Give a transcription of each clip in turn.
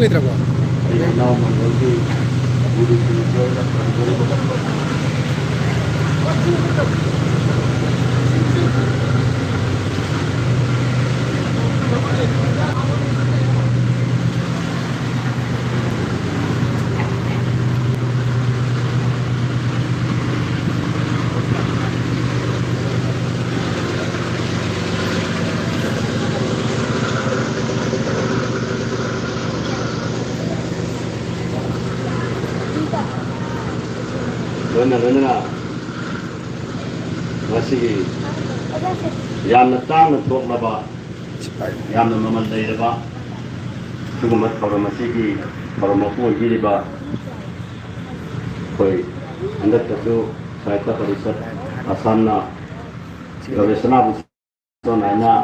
Letrabo. Now Mangolgi Guru Lena masih yang natang untuk laba yang nama mandai laba cuma kalau masih kalau mau pergi laba koi anda tu saya tak riset asana kalau sana bukan nanya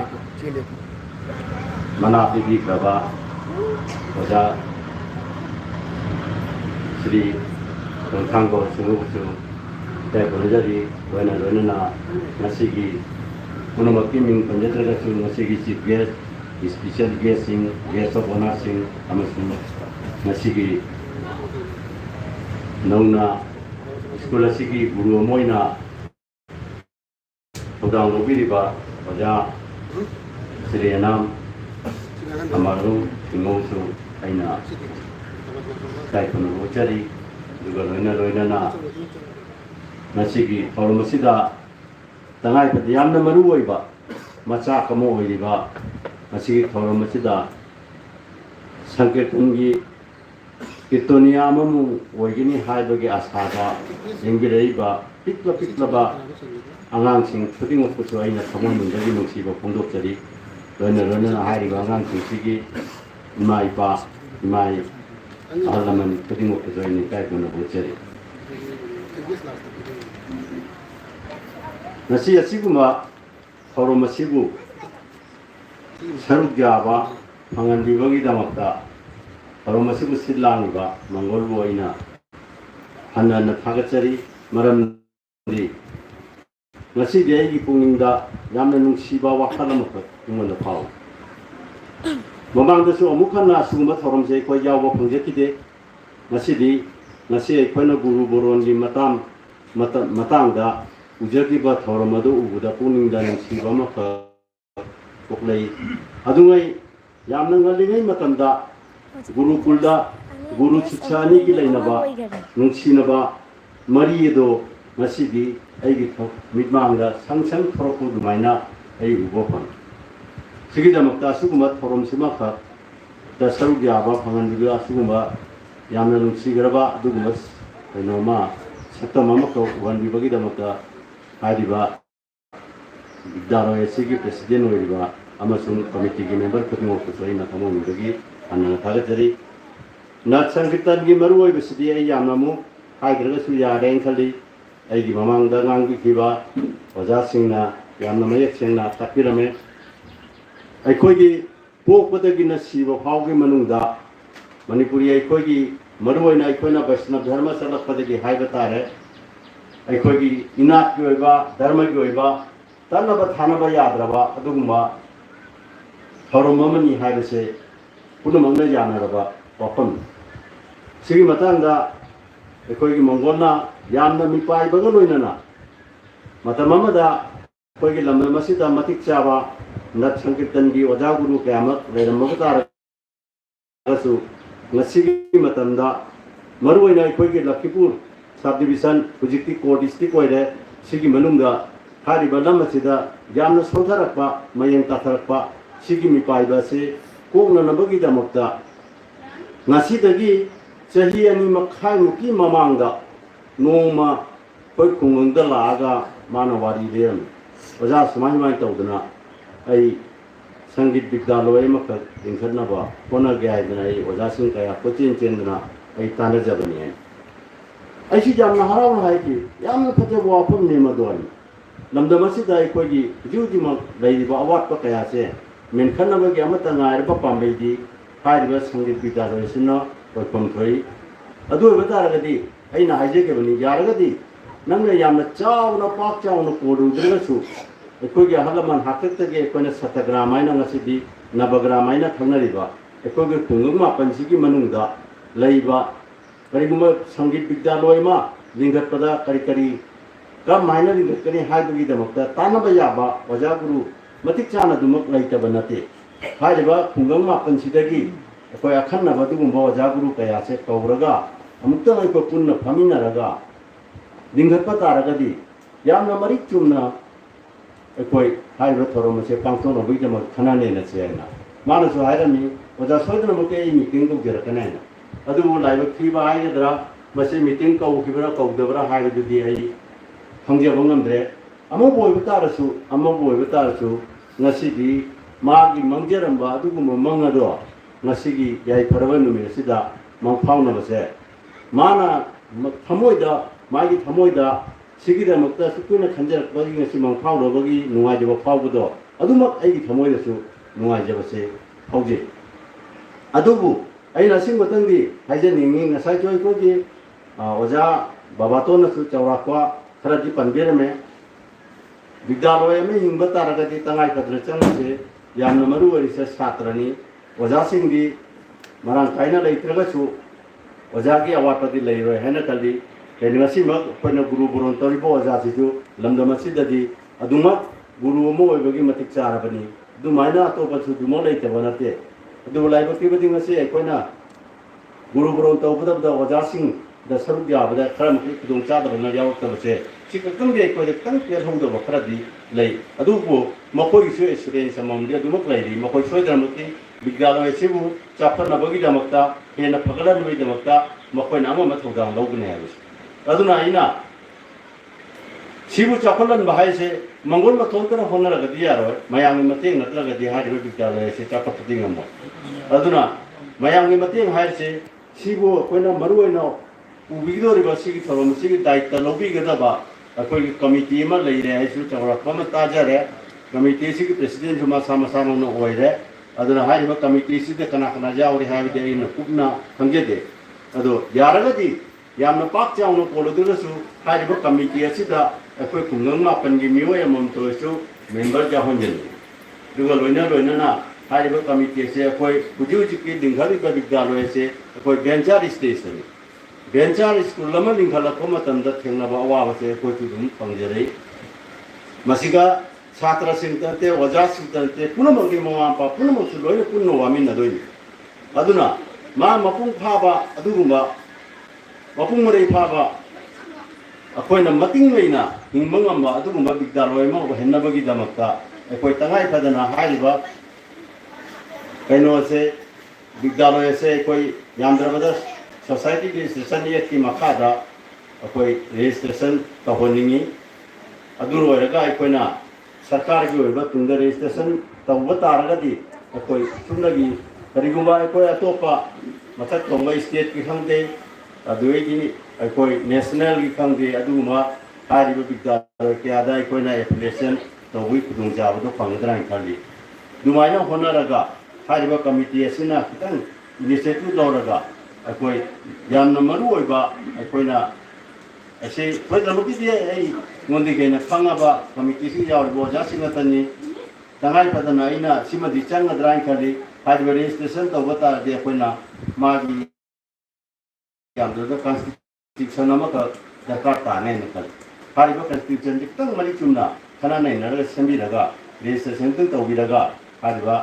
mana pergi laba wajah Sri Tangko sungguh saya belajar mana nasi puno makin penjajah itu nasi chief guest, special guest of honor nasi nongna sekolah sih guru moina udang lebih riba wajah Sri Enam Amaru Tingosu Aina saya puno belajar juga loina na masigi kalau masih dah tengah itu yang nama ruai ba macam kamu ini ba masigi kalau masih dah sangkut tinggi itu ni amamu wajini hai bagi asada yang gilai ba pitla ba angang sing shooting of kusuai na kamu menjadi musibah pondok jadi loina hari ba angang sing sigi mai alaman shooting of kusuai ni kaya guna bocari nasi asiguma kalau masibu saruk jaba pangan dibagi damakta kalau masibu silang ba manggol boina hana thagachari maram di nasi dia igi pungingda yamna nungsiba wakalamaka ngona pau mamang dasu amukan na suguma thorom je ko yawo pungjetide nasi aikoina guru boron di matang da ujaki ba thoramadu ubuda puningda nungsiba maka koklei adungai yamna ngalingai matamda guru kulda guru chichani gi lainaba nungsinaba mari edo masidi aigi thok mitmangda sangsang thoroku dumaina ai ubopon sigidamakta suguma thorom simaka da sarugya ba phangandiga suguma yamna nungsigraba aduguma kainoma satamama ko wanbibagidamaka hadiba Bidaro SG President Wiriba Amazon Committee member Kutumo Kusoi Nakamu Mudagi Anna Tagatari Nat Sankitan Gimaru Bisidia Yamamu Hydras Yarenkali Agi Mamang Dangang Kiba Oza Singna Yamamayek Singna Takirame Aikogi Pokotagina Siva Haugi Manunda Manipuri Aikogi Maruina Ikona Basna Dharma Salapadagi Haibatare Aikogi Inat Yoiba Dharma Yoiba Tanaba Tanaba Yadraba Aduma Horomani Hadase Pudamanga Yanaraba Wapam Sigi Matanga Aikogi Mongona Yamna Mipai Bagaloinana Matamamada Kogi Lamamasita Matik Chava Nat Sankitangi Wajaguru Kamak Redamakata Rasu Nasigi Matanda Maruina Kogi Lakipur Subdivision Pujiti Court District Wide Sigi Manunga Hari balam masida jamna sodarakpa mayang tatharakpa sigi mipaiba se kokna nabagi damakta ngasidagi chahi ani makhai muki mamangda noma koi khungungda laaga mana wari leam oja samai mai tawdana ai sangit vidyaloy makha ingkharna ba kona gya dana ai oja sing kaya kochin chendna ai tana jabani ai si jamna haraw hai ki yamna phaja wapam ne madwani Lamdamasida Ikogi, Judima, Lady Bawat Kayase, Menkanabagi Amatanga, Papamedi, Hidebus, Hundred Pita, or Pomtoi. Adu Bataragadi, Aina Hajekavani, Yaragadi, Nanga Yama Chow, no Park Chow, no Kodu, Dresu, Ikogi Halaman Hakatagi, Kona Satagramina City, Nabagramaina Kanariba, ꯑꯩꯈꯣꯏꯒꯤ ꯈꯨꯡꯒꯪ ꯃꯥꯄꯟꯁꯤꯒꯤ ꯃꯅꯨꯡꯗ ꯂꯩꯕ ꯀꯔꯤꯒꯨꯝꯕ ꯁꯪꯒꯤꯠ ꯕꯤꯗ꯭ꯌꯥꯂꯣꯏ ꯑꯃ ꯂꯤꯡꯈꯠꯄꯗ ꯀꯔꯤ ꯀꯔꯝꯍꯥꯏꯅ ꯂꯤꯡꯈꯠꯀꯅꯤ ꯍꯥꯏꯕꯒꯤꯗꯃꯛꯇ ꯇꯥꯟꯅꯕ ꯌꯥꯕ ꯑꯣꯖꯥ ꯒꯨꯔꯨ ꯃꯇꯤꯛ ꯆꯥꯅꯗꯨꯃꯛ ꯂꯩꯇꯕ ꯅꯠꯇꯦ ꯍꯥꯏꯔꯤꯕ ꯈꯨꯡꯒꯪ ꯃꯥꯄꯟꯁꯤꯗꯒꯤ ꯑꯩꯈꯣꯏ ꯑꯈꯟꯅꯕ ꯑꯗꯨꯒꯨꯝꯕ ꯑꯣꯖꯥ ꯒꯨꯔꯨ ꯀꯌꯥꯁꯦ ꯀꯧꯔꯒ ꯑꯃꯨꯛꯇꯪ ꯑꯩꯈꯣꯏ ꯄꯨꯟꯅ ꯐꯝꯃꯤꯟꯅꯔꯒ ꯂꯤꯡꯈꯠꯄ ꯇꯥꯔꯒꯗꯤ ꯌꯥꯝꯅ ꯃꯔꯤꯛ ꯆꯨꯝꯅ ꯑꯩꯈꯣꯏ ꯍꯥꯏꯔꯤꯕ ꯊꯧꯔꯝ ꯑꯁꯦ ꯄꯥꯡꯊꯣꯛꯅꯕꯒꯤꯗꯃꯛ ꯈꯟꯅꯅꯦꯅꯁꯦ ꯍꯥꯏꯅ ꯃꯥꯅꯁꯨ ꯍꯥꯏꯔꯝꯃꯤ ꯑꯣꯖꯥ ꯁꯣꯏꯗꯅꯃꯛꯀꯤ ꯑꯩ ꯃꯤꯇꯤꯡ ꯇꯧꯖꯔꯛꯀꯅꯤ ꯍꯥꯏꯅ ꯑꯗꯨꯕꯨ ꯂꯥꯏꯕꯛ ꯊꯤꯕ ꯍꯥꯏꯒꯗ꯭ꯔꯥ ꯃꯁꯤ ꯃꯤꯇꯤꯡ ꯀꯧꯈꯤꯕ꯭ꯔꯥ ꯀꯧꯗꯕ꯭ꯔꯥ ꯍꯥꯏꯕꯗꯨꯗꯤ ꯑꯩ ꯈꯪꯖꯕ ꯉꯝꯗ꯭ꯔꯦ ꯑꯃꯕꯨ ꯑꯣꯏꯕ ꯇꯥꯔꯁꯨ ꯉꯁꯤꯗꯤ ꯃꯥꯒꯤ ꯃꯪꯖꯔꯝꯕ ꯑꯗꯨꯒꯨꯝꯕ ꯃꯪ ꯑꯗꯣ ꯉꯁꯤꯒꯤ ꯌꯥꯏꯐꯔꯕ ꯅꯨꯃꯤꯠ ꯑꯁꯤꯗ ꯃꯪꯐꯥꯎꯅꯕꯁꯦ ꯃꯥꯅ ꯃꯥꯒꯤ ꯊꯃꯣꯏꯗ ꯁꯤꯒꯤꯗꯃꯛꯇ ꯑꯁꯨꯛ ꯀꯨꯏꯅ ꯈꯟꯖꯔꯛꯄꯒꯤ ꯉꯁꯤ ꯃꯪꯐꯥꯎꯅꯕꯒꯤ ꯅꯨꯡꯉꯥꯏꯖꯕ ꯐꯥꯎꯕꯗꯣ ꯑꯗꯨꯃꯛ ꯑꯩꯒꯤ ꯊꯃꯣꯏꯗꯁꯨ ꯅꯨꯡꯉꯥꯏꯖꯕꯁꯦ ꯐꯥꯎꯖꯩ ꯑꯗꯨꯕꯨ ꯑꯩꯅ ꯑꯁꯤꯃꯇꯪꯗꯤ ꯍꯥꯏꯖꯅꯤꯡꯉꯤ ꯉꯁꯥꯏꯁꯨ ꯑꯩꯈꯣꯏꯒꯤ ꯑꯣꯖꯥ ꯕꯥꯕꯥꯇꯣꯟꯅꯁꯨ ꯆꯥꯎꯔꯥꯛꯄ ꯈꯔꯗꯤ ꯄꯟꯕꯤꯔꯝꯃꯦ ꯕꯤꯗ꯭ꯌꯥꯂꯣꯏ ꯑꯃ ꯍꯤꯡꯕ ꯇꯥꯔꯒꯗꯤ ꯇꯉꯥꯏꯐꯗꯅ ꯆꯪꯕꯁꯦ ꯌꯥꯝꯅ ꯃꯔꯨ ꯑꯣꯏꯔꯤꯁꯦ ꯁꯥꯇ꯭ꯔꯅꯤ ꯑꯣꯖꯥꯁꯤꯡꯗꯤ ꯃꯔꯥꯡ ꯀꯥꯏꯅ ꯂꯩꯇ꯭ꯔꯒꯁꯨ ꯑꯣꯖꯥꯒꯤ ꯑꯋꯥꯠꯄꯗꯤ ꯂꯩꯔꯣꯏ ꯍꯥꯏꯅ ꯈꯜꯂꯤ ꯀꯩꯅꯣ ꯉꯁꯤꯃꯛ ꯑꯩꯈꯣꯏꯅ ꯒꯨꯔꯨ ꯕꯣꯔꯣꯟ ꯇꯧꯔꯤꯕ ꯑꯣꯖꯥꯁꯤꯁꯨ ꯂꯝꯗꯝ ꯑꯁꯤꯗꯗꯤ ꯑꯗꯨꯃꯛ ꯒꯨꯔꯨ ꯑꯃ ꯑꯣꯏꯕꯒꯤ ꯃꯇꯤꯛ ꯆꯥꯔꯕꯅꯤ ꯑꯗꯨꯃꯥꯏꯅ ꯑꯇꯣꯞꯄꯁꯨ ꯑꯗꯨꯃꯛ ꯂꯩꯇꯕ ꯅꯠꯇꯦ ꯑꯗꯨꯕꯨ ꯂꯥꯏꯕꯛ ꯊꯤꯕꯗꯤ ꯉꯁꯤ ꯑꯩꯈꯣꯏꯅ ꯒꯨꯔꯨ ꯕꯣꯔꯣꯟ ꯇꯧꯒꯗꯕꯗ ꯑꯣꯖꯥꯁꯤꯡꯗ ꯁꯔꯨꯛ ꯌꯥꯕꯗ ꯈꯔ ꯃꯈꯩ ꯈꯨꯗꯣꯡꯆꯥꯗꯕꯅ ꯌꯥꯎꯔꯛꯇꯕꯁꯦ ꯁꯤ ꯈꯛꯇꯪꯗꯤ ꯑꯩꯈꯣꯏꯗ ꯈꯤꯇꯪ ꯄꯦꯜꯍꯧꯗꯕ ꯈꯔꯗꯤ ꯂꯩ ꯑꯗꯨꯕꯨ ꯃꯈꯣꯏꯒꯤꯁꯨ ꯑꯦꯛꯁꯄꯤꯔꯤꯌꯦꯟꯁ ꯑꯃꯃꯝꯗꯤ ꯑꯗꯨꯃꯛ ꯂꯩꯔꯤ ꯃꯈꯣꯏ ꯁꯣꯏꯗꯅꯃꯛꯀꯤ ꯕꯤꯗ꯭ꯌꯥꯂꯣꯏ ꯑꯁꯤꯕꯨ ꯆꯥꯎꯈꯠꯅꯕꯒꯤꯗꯃꯛꯇ ꯍꯦꯟꯅ ꯐꯒꯠꯍꯟꯕꯒꯤꯗꯃꯛꯇ ꯃꯈꯣꯏꯅ ꯑꯃ ꯊꯧꯗꯥꯡ ꯂꯧꯒꯅꯤ ꯍꯥꯏꯕꯁꯤ ꯑꯗꯨꯅ ꯑꯩꯅ सिबु चाखलन बाहाय से मंगोल मथोंतरा होनरगदी यारो मयांग मतेंग नत्रगदी हारिबो विद्यालय से चाखपति ngamo aduna मयांग मतेंग हाय से सिबु कोइना मरुइना उबिगदोरिबा सिगी थरम सिगी दायित्व लौबिगदबा अखोई कमिटी अमा लेरे हायसु चावरापा मा ताजरे कमिटी सिगी प्रेसिडेंट जुमा सामा सामा ओइरे aduna हारिबा कमिटी सिदे कना कना जावरि हाबिदे इन कुपना खंगेदे अदो यारगदी यामना पाक चावनो पोलदुरसु हारिबा कमिटी असिदा अखोई खुंगंग मापनगी मियोय अमम तोसु मेंबर जाहोंजन दुगा लोइना हारिबा कमिटी से अखोई हुजुजुकी लिंगारिबा विद्यालय से अखोई बेंचार स्टेशन बेंचार स्कूल लमा लिंगालको मतंदा थेंगनाबा अवाबसे अखोई तुदुम फंगजरै मसिगा छात्र सिंगते ओजा सिंगते पुनमंगी मवापा पुनमसु लोइना पुन्नो वामिनदोइ अदुना मा मपुंग फाबा अदुगुमा मपुंग मरै फाबा अखोइना मतिंग लेना हिंगबा ngamba अदुगुमा विद्यालय मा हेन्नबगीदमक्ता अखोइ तंगाई फदना हारिबा कैनो से विद्यालय से अखोइ यामद्रबदा सोसाइटी की रजिस्ट्रेशन की मखादा अखोइ रजिस्ट्रेशन तहोनिंगी अदु रोयरगा अखोइना सरकार की ओइबा तुंग रजिस्ट्रेशन तौब तारगदी अखोइ सुनगी करिगुमा अखोइ अतोपा मथक तोंबा स्टेट की खंगदे अदुइगी अखोइ नेशनल की खंगदे अदुमा हारिबा विद्यालय क्यादा अखोइना एप्लीकेशन तौबी खुदुंग जाबदो फंगदरा खल्ली दुमाइना होनरगा हारिबा कमिटी असिना खितंग इनिशिएटिव लौरगा अखोइ यामना मरु ओइबा अखोइना ऐसे कोई लमुकी दिए ऐ मोंदी के न खंगाबा कमिटी सी यावर बोजा सिंगतनी तंगाई पदना इना सिमदि चंग द्राइन खली हारिबा रजिस्ट्रेशन तौबा तारदे अखोइना मागी यामदो कॉन्स्टिट्यूशन अमक दरकार ताने नकल हारिबा कॉन्स्टिट्यूशन जितंग मलि चुमना खना नै नरग सेंबिरगा रजिस्ट्रेशन तंग तौबिरगा हारिबा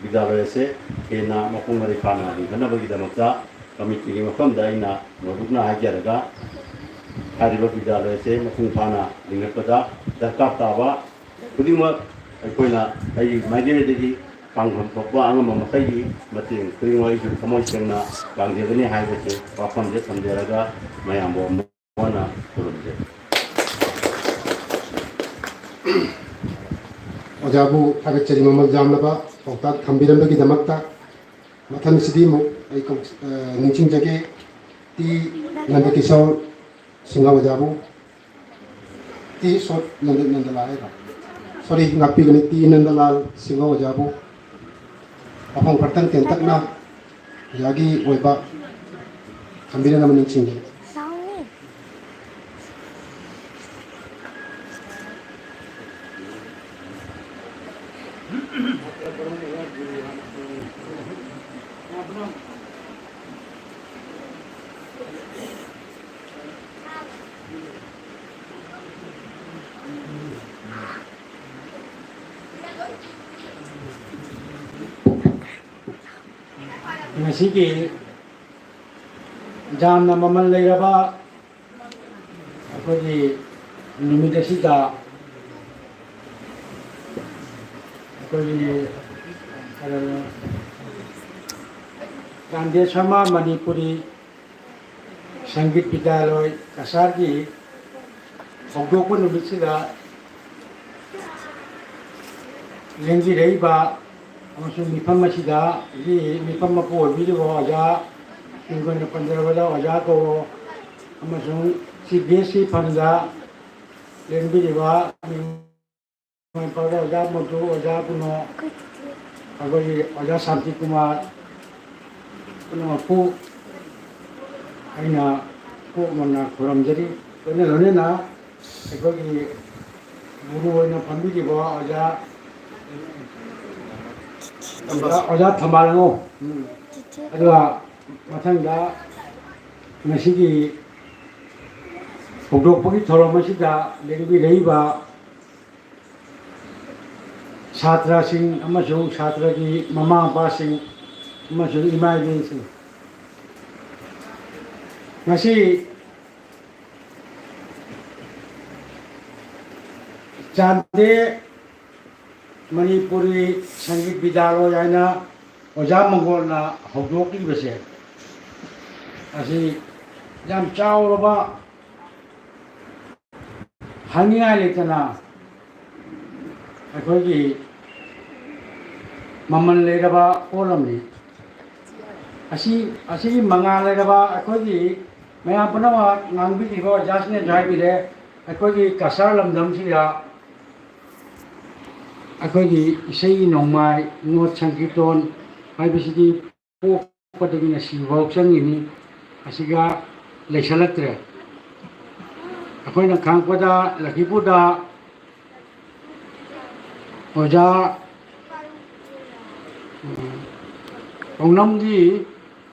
विद्यालय से हेना मपुंग मरि खाना दिनबगिदमक्ता कमिटी की मफमदा इना नोदुकना हाजरगा हारिबा विद्यालय से मपुंग फाना लिंगपदा दरकार ताबा खुदिमक अखोइना आई माइदेदगी कांगम थोपा अंगम मखैगी मतेंग खुदिमक इजु थमोय सेंगना कांगजेगनि हाइबसे वाफमजे थमदेरगा मयामबो मोना खुरुमजे ओजाबू थागतचरी ममल जामनबा पौता थंबिरंबगीदमक्ता मथनसिदी मु आई निंचिंजगे ती नंदकिशोर सिंगा ओजाबू ती सोट नंदलाल सॉरी नापीगनी ती नंदलाल सिंगा ओजाबू अफों करतन तेंतकना Yagi ओइबा थंबिरंग निंचिंगे ngasi jamna mamal leiraba akoi numit asida akoi Gandhi Sama Manipuri Sangeet Vidyaloy Kasar ki hogdokpa numit sida lengdi reiba amasung mifam asida mifam mapu oibiriba oja ingona panjarabada oja ko amasung CBSE phanda lengdiriba pada oja modu oja puno agoi oja Santi Kumar puno pu aina pu mana kuramjari kone lone na agoi guru oina phambiriba oja Thambalango aduga mathangda ngasigi hogdokpagi thorom asida lengbi reiba Chhatra sing amasung chhatra ki mama mapa sing amasung ima ibin sing ngasi Chande Manipuri Sangeet Vidyaloy aina oja Mongolna hogdoklibase asi yam chauraba haningai letana akoigi maman leiraba olamni asi manga leiraba akoigi mayam panama ngangbiriba jasne jaibire akoigi kasar lamdam sida akoigi isei nongmai ngot sankirton haibisidi pokpadagina sibau changini asiga leisalatre akoina khangpada Lakhipuda oja Ongnamgi